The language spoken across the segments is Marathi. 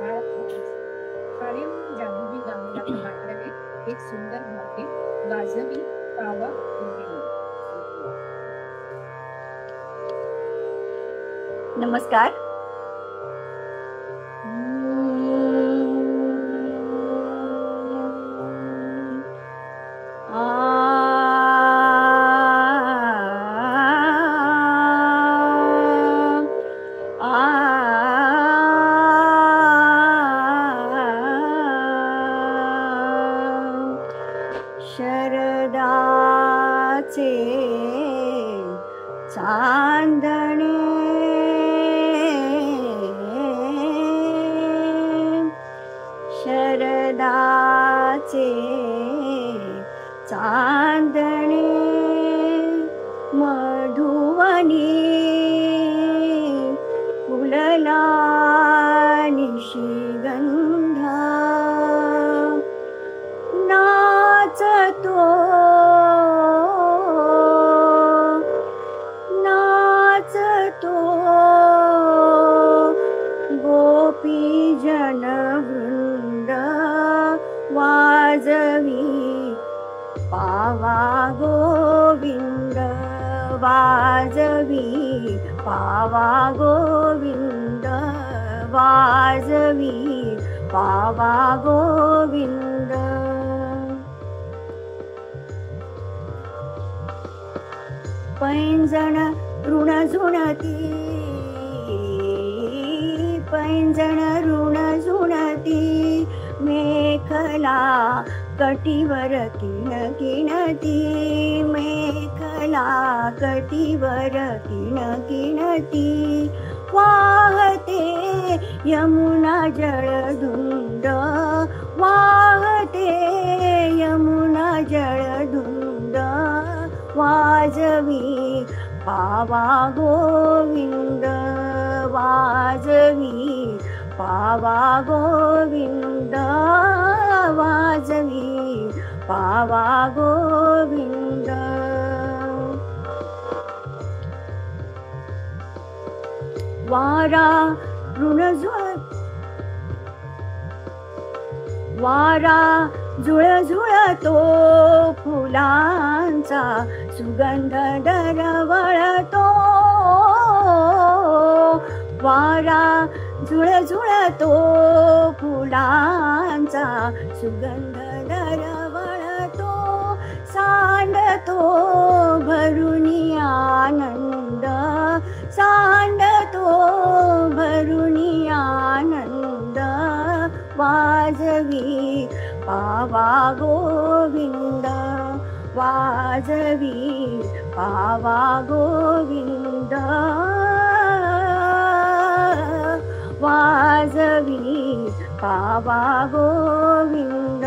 शाळेहून जान्हवी गावाला पाठवले एक सुंदर भाके गाजवी पावा गोविंद. नमस्कार. शरदाचे चांदणे शरदाचे चांदणे मधुवनी फुलला निशिगंधा नाचतो नाचतो गोपी जनवृंद वाजवी पावा गोविंद वाजवी पावा गोविंद वाजवी पावा गोविंद. पैंजण ऋण झुणती पैंजण ऋण झुणती मेखला कटिवर किण किणती मेखला कटिवर किण किणती वाहते यमुना जळधुंड वाहते यमुना जळधुंड वाजवी पावा गोविंद वाजवी पावा गोविंद वाजवी पावा गोविंद. वारा वारा झुळझुळतो फुलांचा सुगंध दरवळतो वारा झुळझुळतो फुलांचा सुगंध दरवळतो सांडतो भरुनी आनंद सांडतो भरुनी आनंद वाजवी पावा गोविंद वाजवी पावा गोविंद वाजवी पावा गोविंद.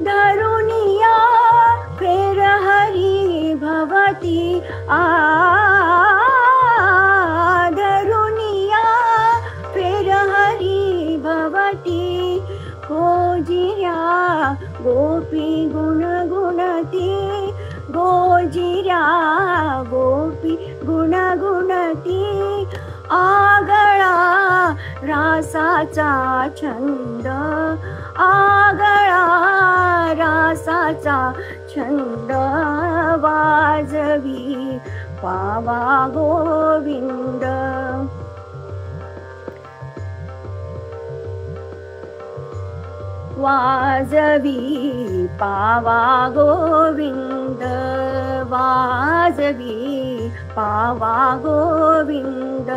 धरुनिया फेर हरी भवती धरुनिया फेर हरी भवती गोजिऱ्या गोपी गुणगुणती गोजिऱ्या गोपी गुणगुणती आगळा रासाचा छंद आगळा रासाचा छंद वाजवी पावा गोविंद वाजवी पावा गोविंद वाजवी पावा गोविंद.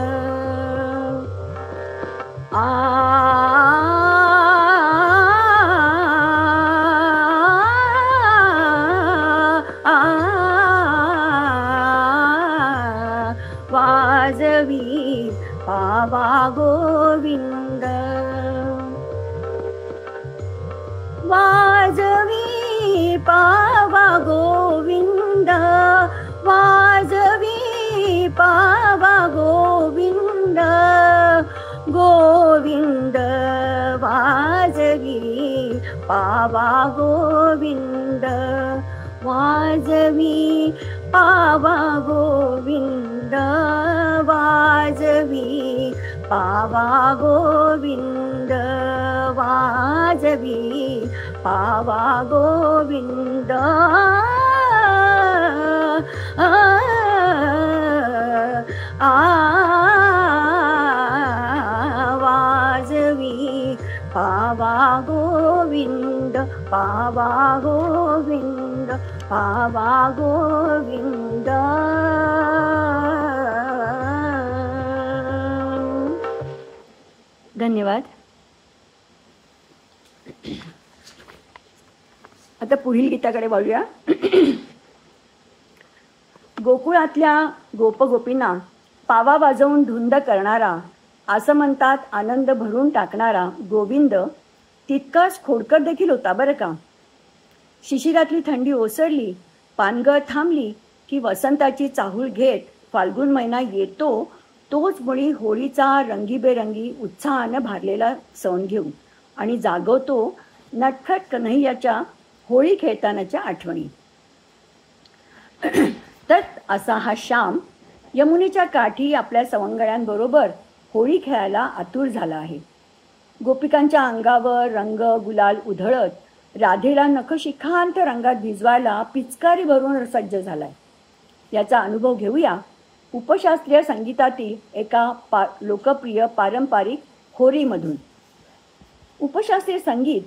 वाजवी पावा गोविंद वाजवी पावा गोविंद वाजवी पावा गोविंद गोविंद वाजवी पावा गोविंद वाजवी पावा गोविंद वाजवी पावा गोविंद वाजवी पावा गोविंद वाजवी पावा गोविंद पावा गोविंद पावा गोविंद. धन्यवाद. आता पुढील गीताकडे वळूया. गोकुळातल्या गोपगोपींना पावा वाजवून धुंद करणारा, असं म्हणतात आनंद भरून टाकणारा गोविंद तितकाच खोडकर देखील होता बरं का. शिशिरातली थंडी ओसरली, पानगळ थांबली की वसंताची चाहूल घेत फाल्गुन महिना येतो, तोच मुळी होळीचा रंगीबेरंगी उत्साहानं भारलेला सण घेऊन आणि जागवतो नटखट कन्हैयाच्या होळी खेळतानाच्या आठवणी. तर असा हा श्याम यमुनेच्या काठी आपल्या सवंगड्यांबरोबर होळी खेळायला आतुर झाला आहे. गोपिकांच्या अंगावर रंग गुलाल उधळत राधेला नखशिखांत रंगात भिजवायला पिचकारी भरून सज्ज झालाय. याचा अनुभव घेऊया उपशास्त्रीय संगीतातील एका लोकप्रिय पारंपरिक होरीमधून. उपशास्त्रीय संगीत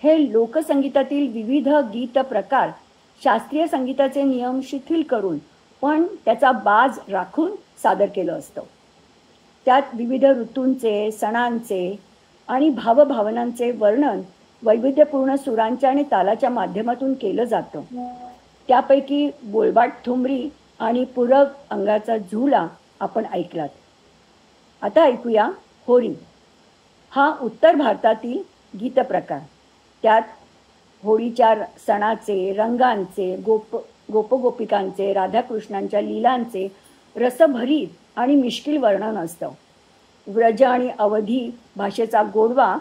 हे लोकसंगीतातील विविध गीत प्रकार शास्त्रीय संगीताचे नियम शिथिल करून पण त्याचा बाज राखून सादर केलं असतं. त्यात विविध ऋतूंचे, सणांचे आणि भावभावनांचे वर्णन वैविध्यपूर्ण सुरांच्या आणि तालाच्या माध्यमातून केलं जातं. त्यापैकी बोलबाट ठुमरी आणि पूरक अंगाचा झुला आपण ऐकलात. आता ऐकूया होरी. हा उत्तर भारतातील गीतप्रकार. त्यात होळीच्या सणाचे, रंगांचे, गोपगोपिकांचे, राधाकृष्णांच्या लीलांचे रसभरीत आणि मिश्किल वर्णन असतं. व्रज आणि अवधी भाषेचा गोडवा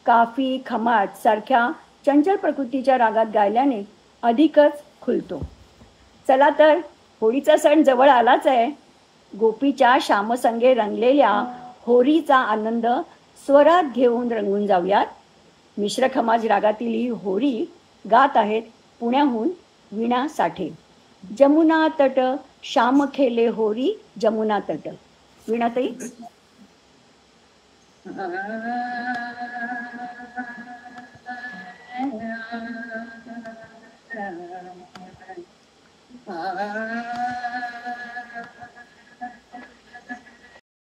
काफी, खमाट सारख्या चंचल प्रकृतीच्या रागात गायल्याने अधिकच खुलतो. चला तर होळीचा सण जवळ आलाच आहे. गोपीच्या श्यामसंगे रंगलेल्या होळीचा आनंद स्वरात घेऊन रंगून जाऊयात. मिश्र खमाज रागातील ही होळी गात आहेत पुण्याहून वीणा साठे. जमुना तट श्याम खेले होरी जमुना तट. वीणाताई.